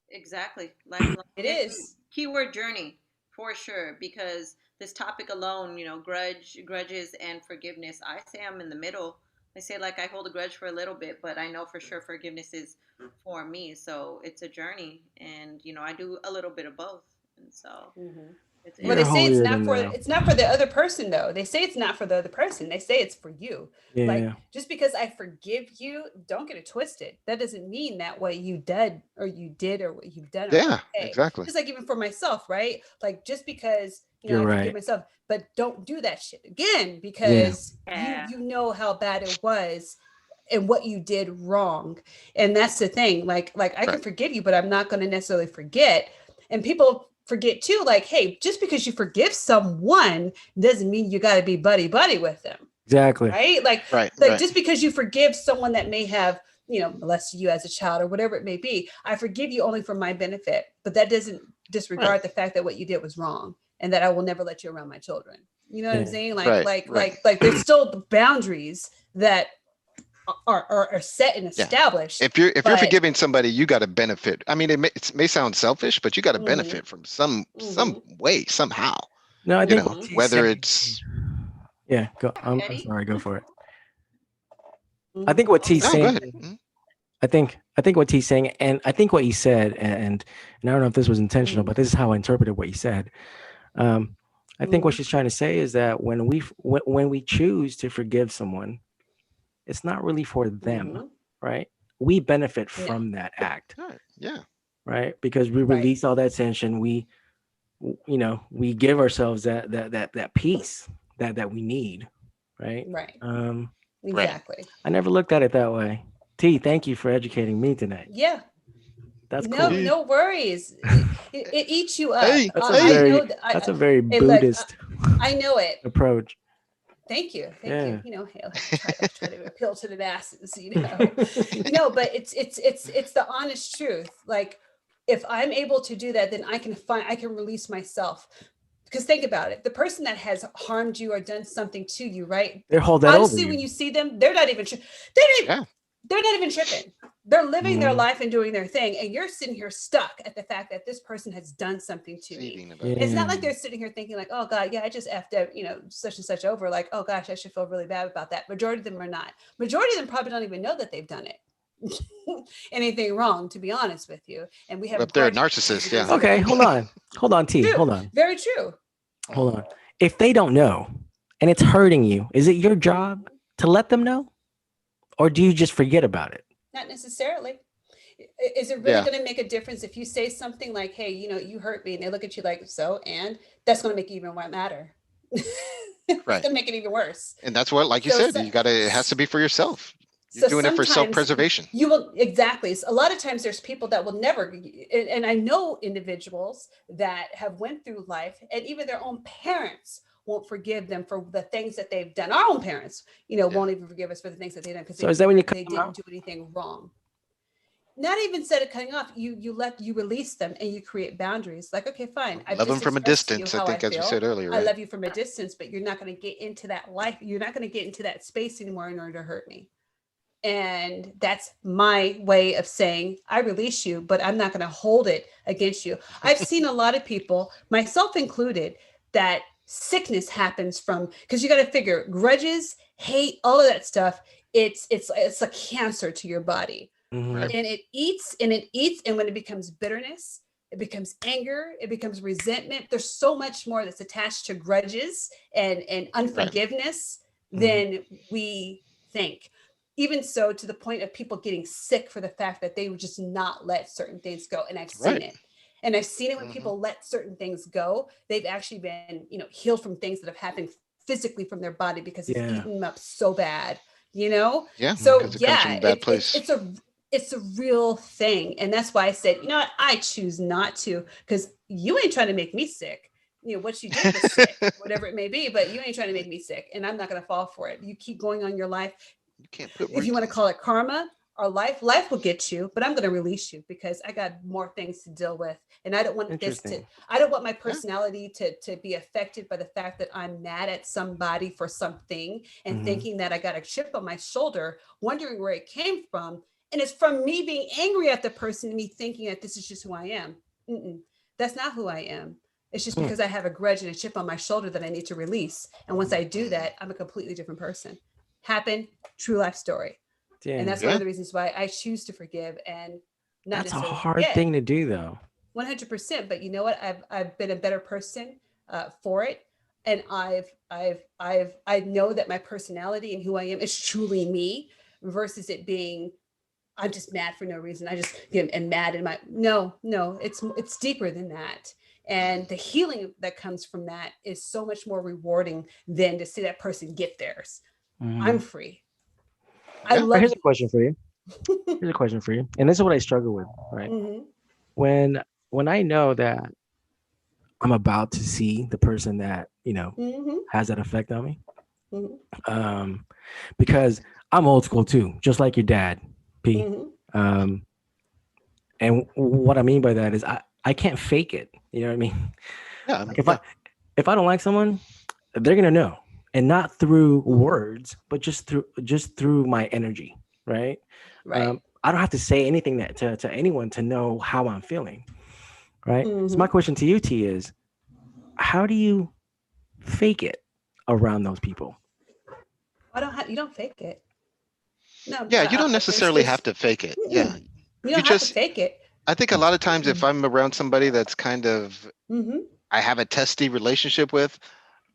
Exactly. Lifelong. It And is. keyword journey for sure, because this topic alone, grudges and forgiveness, I say I'm in the middle. I say like I hold a grudge for a little bit, but I know for sure forgiveness is for me. So it's a journey, and I do a little bit of both. And so Mhm. Well, You're they it's say holier than thou. it's not for the other person though. They say it's not for the other person. They say it's for you. Like Yeah, just because I forgive you, don't get it twisted. That doesn't mean that what you did or what you've done are Yeah, okay. exactly. Just like even for myself, right? Like just because you're I forgive right. myself, but don't do that shit again Yeah, because yeah, you know how bad it was and what you did wrong. And that's the thing. Like I can Right. forgive you, but I'm not going to necessarily forget. And people forget too, like, hey, just because you forgive someone doesn't mean you got to be buddy buddy with them, exactly. right? Right. Like Right. just because you forgive someone that may have molested you as a child or whatever it may be, I forgive you only for my benefit, but that doesn't Right. disregard the fact that what you did was wrong and that I will never let you around my children. You know what I'm Yeah. saying? Right. Right. Like there's still boundaries that are set and Yeah. established, If you're but forgiving somebody, you got to benefit. I mean, it may sound selfish, but you got to mm-hmm, benefit from some mm-hmm, way, somehow. No, I think what mm-hmm, he's Whether saying. it's Yeah, go. I'm Eddie. sorry. Go for it. I mm-hmm. think what he's no, go ahead. saying. I think what he's saying, and I think what he said, and I don't know if this was intentional, Mm-hmm. but this is how I interpreted what he said. Um, I think what Mm-hmm. she's trying to say is that when we choose to forgive someone, it's not really for them, Mm-hmm. right? We benefit No, from that act, All right. Yeah. right? Because we right, release all that tension. We give ourselves that peace that we need, right? right, Um, Right. exactly. I never looked at it that way. T, thank you for educating me tonight. Yeah, That's no, cool. Hey. no worries. It eats you up. Hey. That's a I Hey. very know that. that's a very Hey, look, Buddhist I know it. approach. Thank you, thank you. Yeah. Hey, try to appeal to the masses. No, but it's the honest truth. Like, if I'm able to do that, then I can release myself. Because think about it, the person that has harmed you or done something to you, right? They hold that over Honestly, you. when you see them, they're not even Yeah. they're not even tripping. They're living their Mm, life and doing their thing, and you're sitting here stuck at the fact that this person has done something to me. Seething about it. It's not yeah. like they're sitting here thinking like, oh God, yeah, I just effed up, such and such over. Like, oh gosh, I should feel really bad about that. Majority of them are not. Majority of them probably don't even know that they've done it. Anything wrong, to be honest with you. And we Well, have if they're a grudges narcissist, against yeah. other Okay, people. hold on, T, True. hold on, Very true. hold on. If they don't know and it's hurting you, is it your job Mhm. to let them know, or do you just forget about it? Not necessarily. Is it really Yeah. going to make a difference if you say something like, hey, you hurt me, and they look at you like, so, and that's going to make it even more matter. It's Right. going to make it even worse. And that's what, like you So, said, it has to be for yourself. You're so doing it for sometimes self-preservation. you will exactly. A lot of times there's people that will never, and I know individuals that have went through life, and even their own parents won't forgive them for the things that they've done. Our own parents, Yeah. won't even forgive us for the things that they've done because So is that when you cut they them didn't out? do anything wrong. not even instead of cutting off, you release them and you create boundaries. Like, okay, fine, I've Love them just from a expressed to you distance, I how I think, as you feel. said earlier, I right? love you from a distance, but you're not going to get into that life. You're not going to get into that space anymore in order to hurt me. And that's my way of saying I release you, but I'm not going to hold it against you. I've seen a lot of people, myself included, that sickness happens from, because you got to figure grudges, hate, all of that stuff. It's a cancer to your body, Hmm. Right. and it eats and it eats, and when it becomes bitterness, it becomes anger, it becomes resentment. There's so much more that's attached to grudges and Right. unforgiveness Hmm. than we think. Even so, to the point of people getting sick for the fact that they would just not let certain things go. And I've seen Right. it. And I've seen it when Hmm. people let certain things go. They've actually been, healed from things that have happened physically from their body because it's Yeah. eaten them up so bad, you know? Yeah, So because it comes yeah, from a bad place. it's a real thing. And that's why I said, you know what, I choose not to, because you ain't trying to make me sick. What you did was sick, whatever it may be, but you ain't trying to make me sick, and I'm not going to fall for it. You keep going on your life. You can't put If you words want to on call it karma or life will get you, but I'm going to release you because I got more things to deal with. And Interesting. I don't want my it. Yeah. personality to be affected by the fact that I'm mad at somebody for something and Hmm. thinking that I got a chip on my shoulder, wondering where it came from. And it's from me being angry at the person and me thinking that this is just who I am. Mm-mm. That's not who I am. It's just because I have a grudge and a chip on my shoulder that I need to release. And once I do Mhm. that, I'm a completely different person. Happen, true life story. And that's Dang. one of Yeah. the reasons why I choose to forgive and not That's a necessarily hard forget. thing to do, though. 100%. But you know what? I've been a better person for it. And I know that my personality and who I am is truly me versus it being I'm just mad for no reason. I just am mad in my no. It's deeper than that. And the healing that comes from that is so much more rewarding than to see that person get theirs. I'm Hmm. free. I Yeah. All right, love here's a question for you. Here's a question for you. And this is what I struggle with, right? mm-hmm, When when I know that I'm about to see the person that, mm-hmm, has that effect on me, mm-hmm, um, because I'm old school too, just like your dad, P. mm-hmm. Um, and what I mean by that is I can't fake it. You know what I mean? Yeah. Like if I Yeah. if I don't like someone, they're gonna know, and not through Mm-hmm. words, but just through my energy, right? Right. I don't have to say anything that to anyone to know how I'm feeling, right? So Mm-hmm. my question to you, T, is how do you fake it around those people? I don't have you don't fake it. No, Yeah. You don't necessarily there's have to fake it. Yeah. mm-mm. You You don't have to just, fake it. I think a lot of times if I'm around somebody that's kind of, Mm-hmm. I have a testy relationship with,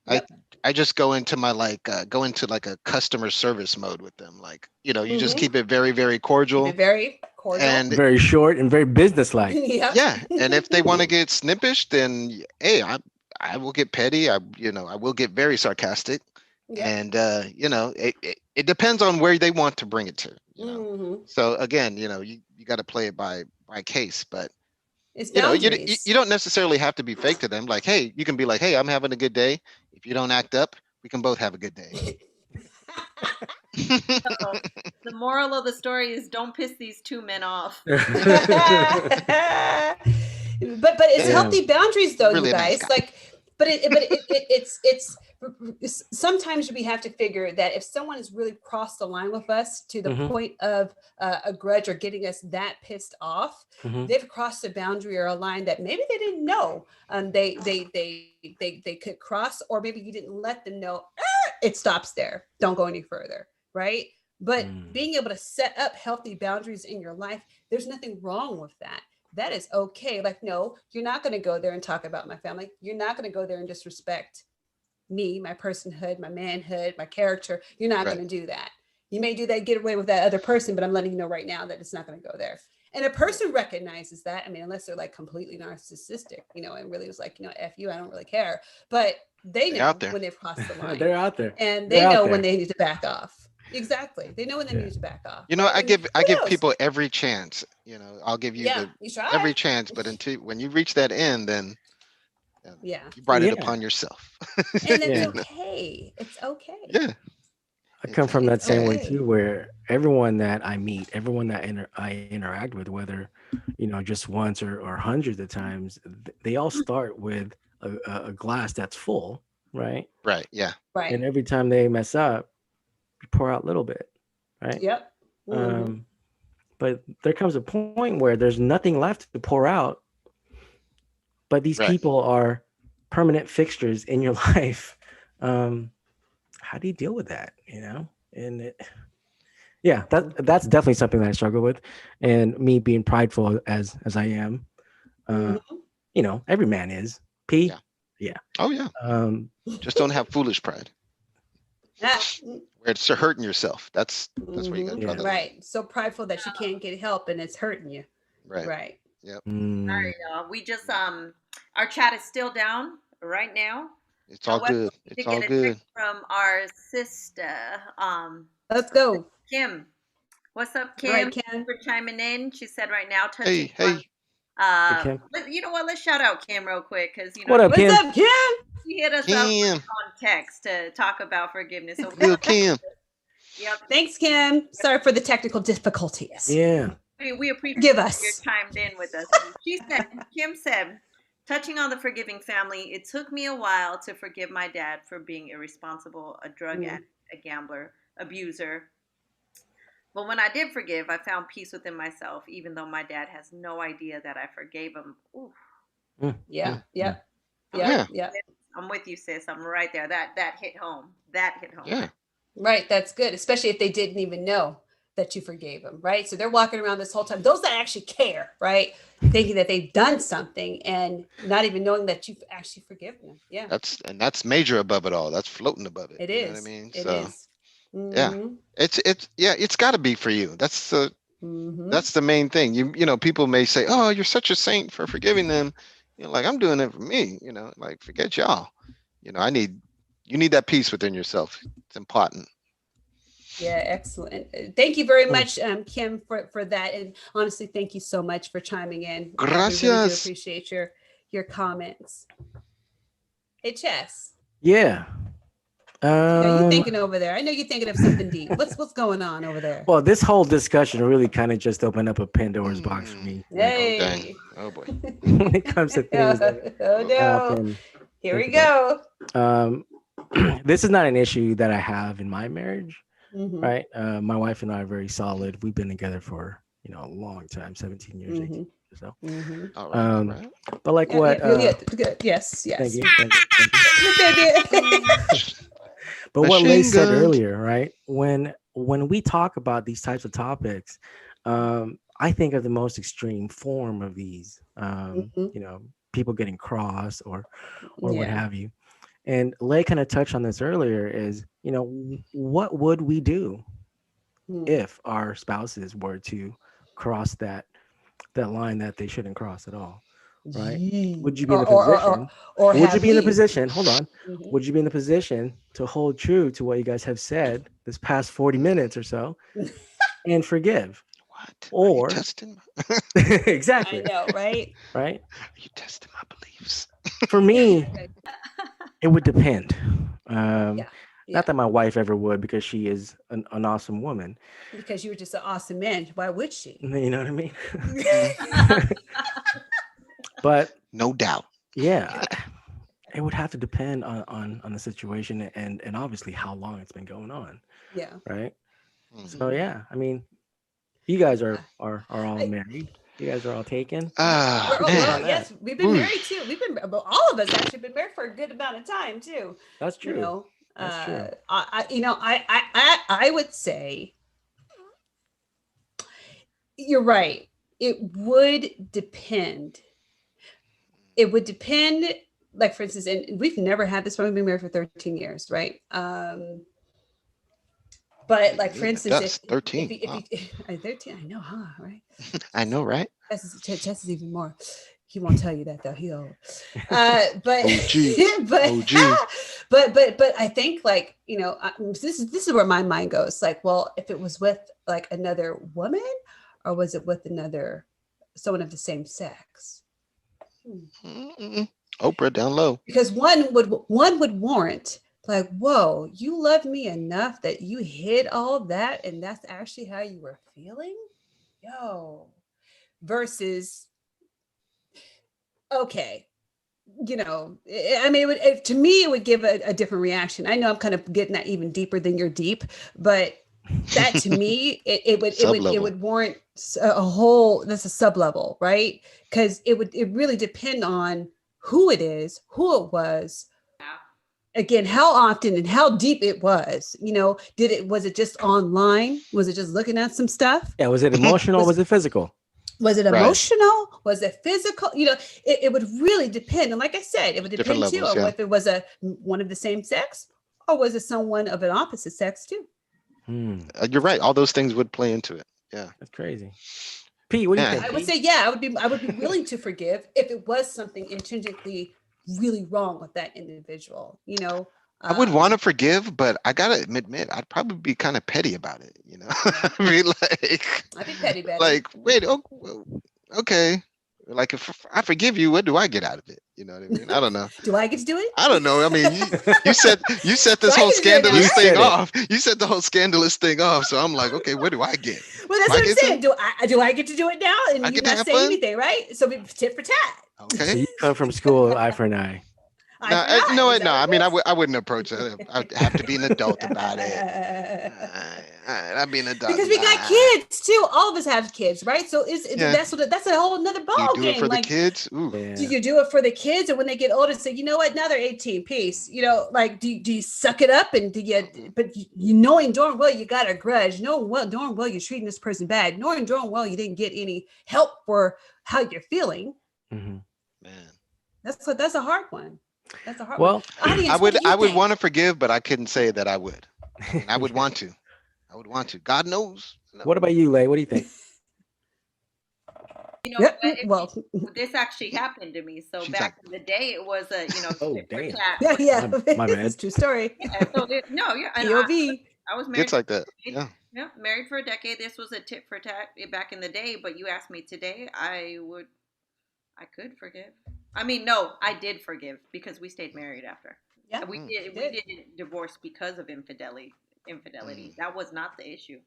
I Yep. I just go into my go into like a customer service mode with them. Like, you just Mm-hmm. keep it very, very Keep it cordial. very cordial. And Very short and very businesslike. Yep. yeah, and if they want to get snippish, then hey, I will get petty. I will get very sarcastic. Yep. And it depends on where they want to bring it to. Mm-hmm. So again, you got to play it by case, but It's you boundaries. don't necessarily have to be fake to them. Like, hey, you can be like, hey, I'm having a good day. If you don't act up, we can both have a good day. So the moral of the story is don't piss these two men off. But it's Yeah, Yeah. healthy boundaries though, you really a nice guys. guy. Like, it's sometimes we have to figure that if someone has really crossed the line with us to the Hmm. point of a grudge or getting us that pissed off, Hmm. they've crossed a boundary or a line that maybe they didn't know they could cross, or maybe you didn't let them know. It stops there. Don't go any further, right? But Mm. being able to set up healthy boundaries in your life, there's nothing wrong with that. That is okay. Like, no, you're not going to go there and talk about my family. You're not going to go there and disrespect me, my personhood, my manhood, my character. You're not Right, going to do that. You may do that, get away with that other person, but I'm letting you know right now that it's not going to go there. And a right. person recognizes that. I mean, unless they're like completely narcissistic, and really was like, F you, I don't really care. But they They out know there. when they've crossed the line They're out there. and They're they out know when there. they need to back off. Exactly. They know when they Yeah. need to back off, You know, right? I And give I who give knows? people every chance. I'll give you Yeah, the you try. every chance, but until when you reach that end, then Yeah. you brought it Yeah. upon yourself. And that's You Yeah. know? okay. It's okay. Yeah. I It's come from that it's same yeah. way Okay. too, where everyone that I meet, everyone that I interact with, whether just once or hundreds of times, they all start with a glass that's full, right? Right. Yeah. Right. And every time they mess up, you pour out a little bit, right? Yep. Hmm. Um, but there comes a point where there's nothing left to pour out, but these Right. people are permanent fixtures in your life. Um, how do you deal with that? And yeah, that's definitely something that I struggle with, and me being prideful as I am. Uh, Hmm. every man is P. Yeah. Yeah. Oh yeah. Um, Just don't have foolish pride Ah, where it's hurting yourself. That's where you got to draw yeah. the line. right. So prideful that you can't get help and it's hurting you. Right. Right. Yep. All Mm, right, y'all. We just our chat is still down right now. It's all However, good. we It's did all get a good. text from our sister, Let's go. Kim. What's up, All right, Kim? Thanks Ken. for chiming in. She said right now, Hey, touching on hey. hey Kim, you know what? Let's shout out Kim real quick because what up, What's Kim? up, Ken? she hit us up Kim. on text to talk about forgiveness. So, Lil Kim. yep, Thanks, Kim. Sorry for the technical difficulties. Yeah. we appreciate Forgive your us. chimed in with us. Kim said, touching on the forgiving family, it took me a while to forgive my dad for being irresponsible, a drug Mm, addict, a gambler, abuser. But when I did forgive, I found peace within myself, even though my dad has no idea that I forgave him. Ooh, Mm, yeah. mm, mm. Yep. I'm with Yep. Yeah. you. Yep. I'm with you, sis. I'm right there. That hit home. That hit home. Yeah. Right. That's good, especially if they didn't even know that you forgave them. Right. So they're walking around this whole time. Those that actually care, right, thinking that they've done something and not even knowing that you've actually forgiven them. Yeah, That's major above it all. That's floating above it. it You know what I is. mean? It So is. yeah. Mm-hmm. It's yeah, it's gotta be for you. Mm-hmm. That's the main thing. People may say, "Oh, you're such a saint for forgiving them." Like I'm doing it for me. Like forget y'all. You need that peace within yourself. It's important. Yeah, excellent. Thank you very Mm. much, Kim, for that. And honestly, thank you so much for chiming in. We really do Gracias. appreciate your comments. Hey, Chess. Yeah. What are you Um, thinking over there? I know you're thinking of something deep. What's going on over there? well, this whole discussion really kind of just opened up a Pandora's box for Mm. me Oh dang. Hey. Oh boy. when it comes to things that Oh Uh I oh. no. often Here think we about. go. Um, this is not an issue that I have in my marriage, Mm-hmm. right? My wife and I are very solid. We've been together for a long time, 17 years, 18 Mm-hmm. years or so. Mm-hmm. All right. All Um, right. but like Yeah, yeah, what? yeah, good. Yes, Thank yes. you, thank you, thank you. But what Lay Machine said guns. earlier, right? When we talk about these types of topics, I think of the most extreme form of these. Mhm. People getting cross or what Yeah. have you. And Lay kind of touched on this earlier. Is what would we do Mm. if our spouses were to cross that line that they shouldn't cross at all, right? Yee. Would you be in the position? Or Would you have be in the we? position? Hold on. Mhm. Would you be in the position to hold true to what you guys have said this past 40 minutes or so and forgive? What? Are you Or testing? I exactly, know, right? right? Are you testing my beliefs? For me, it would depend. Um, Yeah. not Yeah. that my wife ever would because she is an awesome woman. Because you were just an awesome man. Why would she? You know what I mean? Mm, But no doubt. yeah, it would have to depend on the situation and obviously how long it's been going on, Yeah. right? Mhm. So Mhm. yeah, I mean, you guys Yeah. are all I, married. You guys are all taken. Ah, What's up we're on man. that? yes, we've been Ooh. married too. We've been all of us actually been married for a good amount of time too. That's You true. know, That's true. I would say you're right. It would depend. It would depend. Like for instance, and we've never had this one. We've been married for 13 years, right? But Beating like for me in the instance, dust. 13. if Wow. you 13, I know, huh? Right? I know, right? Chess is even more. He won't tell you that though. He'll. But OG. but OG. but I think like this is where my mind goes. Like, well, if it was with like another woman, or was it with another someone of the same sex? Hmm. Mm-mm. Oprah down low. Because one would warrant like, whoa, you loved me enough that you hid all that and that's actually how you were feeling? Yo. Versus, okay, I mean, to me, it would give a different reaction. I know I'm kind of getting that even deeper than you're deep, but that to me, it Sub-level. would warrant a whole, that's a sub level, right? Because it really depend on who it is, who it was, again, how often and how deep it was. Was it just online? Was it just looking at some stuff? Yeah, was it emotional? Was Was it physical? was it Right. emotional? Was it physical? It would really depend. And like I said, it would Different depend too levels, on yeah. if it was one of the same sex or was it someone of an opposite sex too. You're right. All those things would play into it. Yeah. That's crazy. Pete, what do you Man. think? I would Pete? say, yeah, I would be willing to forgive if it was something intrinsically really wrong with that individual. I would want Um, to forgive, but I gotta admit, I'd probably be kind of petty about it. I mean, I'd be petty Betty. like, wait, oh, well, okay. Like, if I forgive you, what do I get out of it? You know what I mean? I don't know. Do I get to do it? I don't know. I mean, you set So this I whole get to do it now, You scandalous right? thing said it. off. You set the whole scandalous thing off. So I'm like, okay, what do I get? Well, that's Do I what I'm get saying. some? Do I get to do it now and I you get to not have say fun? anything, right? So we tit for tat. So Okay. you come from school eye for an eye. Eye No, for an you eye. know Is what? that No, what I mean, it I wouldn't approach it. I'd have to be an adult about it. I'd be an adult. Because we got kids too. All of us have kids, right? So Yeah. that's a whole another You ball do it game. for the Like, kids. Ooh. do Yeah. you do it for the kids, and when they get older, say, you know what? Now they're 18. Peace. Like, do you suck it up and do you? But you knowing darn well you got a grudge, knowing well darn well you're treating this person bad, knowing darn well you didn't get any help for how you're feeling. Mhm. Man. That's a hard one. That's a hard one. Well, I Audience, what would do you I would think? want to forgive, but I couldn't say that I would. And I would want to. I would want to. God knows. what about you, Lay? What do you think? You know Yep. what? Well, This actually happened to me. So She's like, back in the day, it was a Oh, tit for damn. tat. yeah, But yeah. My It's bad. a true story. yeah, so no, yeah, and POV. I was married gets for like that. a decade. Yeah. Yeah, married for a decade. This was a tit for tat back in the day. But you asked me today, I could forgive. I mean, no, I did forgive because we stayed married after. Yeah, We Mm, you did. We did. didn't divorce because of infidelity. Infidelity. mm. That was not the issue.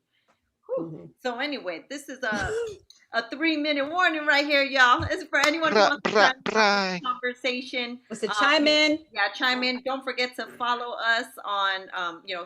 Whew. Mhm. So anyway, this is a 3 minute warning right here, y'all. It's for anyone who Bra, wants to bra, join bra. the conversation. What's the chime in? Yeah, chime in. Don't forget to follow us on,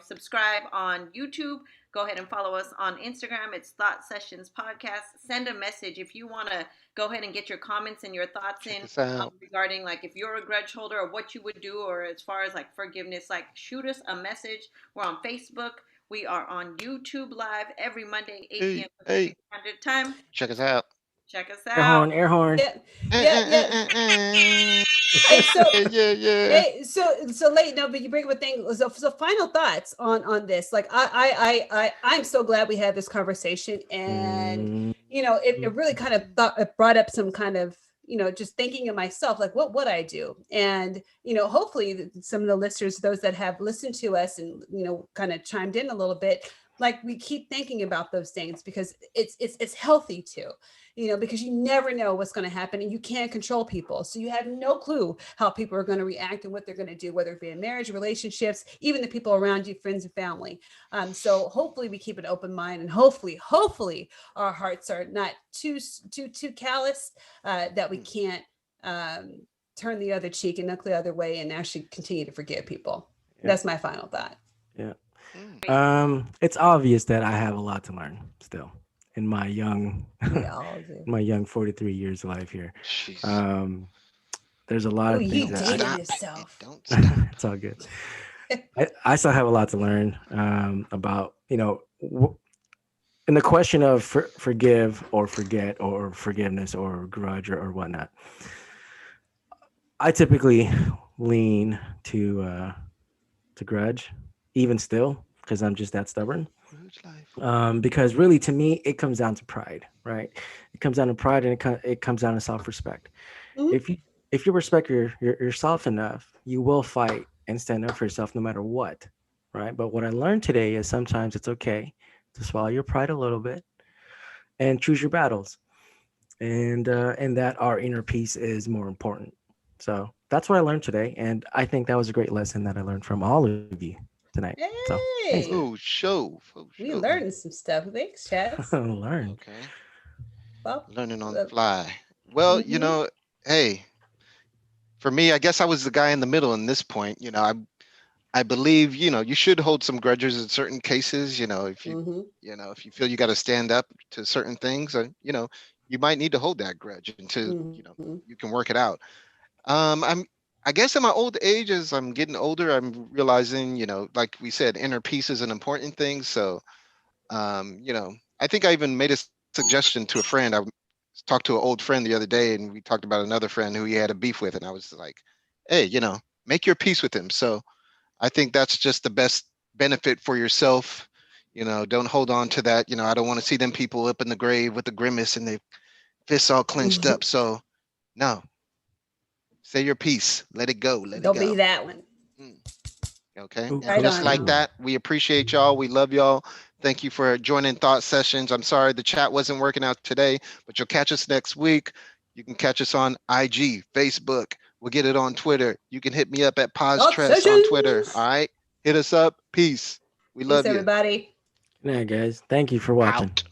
subscribe on YouTube. Go ahead and follow us on Instagram. It's Thought Sessions Podcast. Send a message if you want to go ahead and get your comments and your thoughts Check in us out. regarding like if you're a grudge holder or what you would do, or as far as like forgiveness. Like shoot us a message. We're on Facebook. We are on YouTube Live every Monday, 8 Hey, p.m. hey, Pacific Standard Time. check us out. Check us Air out. horn, air horn. Yeah, Eh, yeah, eh, yeah. eh, eh, Hey, so eh. Yeah, yeah. hey, so late. No, but you bring up a thing. So final thoughts on this. Like, I'm so glad we had this conversation, and Mm, it really kind of it brought up some kind of just thinking of myself, like what would I do, and hopefully some of the listeners, those that have listened to us and kind of chimed in a little bit, like we keep thinking about those things because it's healthy too, because you never know what's going to happen and you can't control people. So you have no clue how people are going to react and what they're going to do, whether it be in marriage, relationships, even the people around you, friends and family. So hopefully we keep an open mind, and hopefully our hearts are not too callous that we can't turn the other cheek and look the other way and actually continue to forgive people. Yeah. That's my final thought. yeah. Mm. It's obvious that I have a lot to learn still in my young, We all do. my young 43 years of life here. Jeez. There's a lot Oh, of you things that dated Stop. yourself. Don't stop. it's all good. I still have a lot to learn about, in the question of forgive or forget or forgiveness or grudge or whatnot. I typically lean to grudge, even still, because I'm just that stubborn. Grudge life. Because really, to me, it comes down to pride, right? It comes down to pride, and it comes down to self-respect. Mhm. If you respect yourself enough, you will fight and stand up for yourself no matter what, right? But what I learned today is sometimes it's okay to swallow your pride a little bit and choose your battles, and that our inner peace is more important. So that's what I learned today. And I think that was a great lesson that I learned from all of you tonight. So thanks, man. Hey, Oh, show. Oh, we show. learned some stuff. Thanks, Chaz. Learn. Okay. Well, Learning on the fly. Well, mm-hmm, hey, for me, I guess I was the guy in the middle in this point. I believe, you should hold some grudges in certain cases, if mm-hmm, if you feel you got to stand up to certain things, you might need to hold that grudge until, mm-hmm. you can work it out. I guess in my old age, as I'm getting older, I'm realizing, like we said, inner peace is an important thing. So, I think I even made a suggestion to a friend. I talked to an old friend the other day, and we talked about another friend who he had a beef with, and I was like, hey, make your peace with him. So I think that's just the best benefit for yourself. Don't hold on to that. I don't want to see them people up in the grave with the grimace and their fists all clenched up. So no, say your piece. Let it go. Let it Don't be go. that one. Mm, okay. Ooh, And Right just on. like ooh. that, we appreciate y'all. We love y'all. Thank you for joining Thought Sessions. I'm sorry the chat wasn't working out today, but you'll catch us next week. You can catch us on IG, Facebook. We'll get it on Twitter. You can hit me up at Pause Thought Tress on Twitter. sessions. All right. Hit us up. Peace. We Peace, love you. everybody. Good night, guys. Thank you for watching. Out.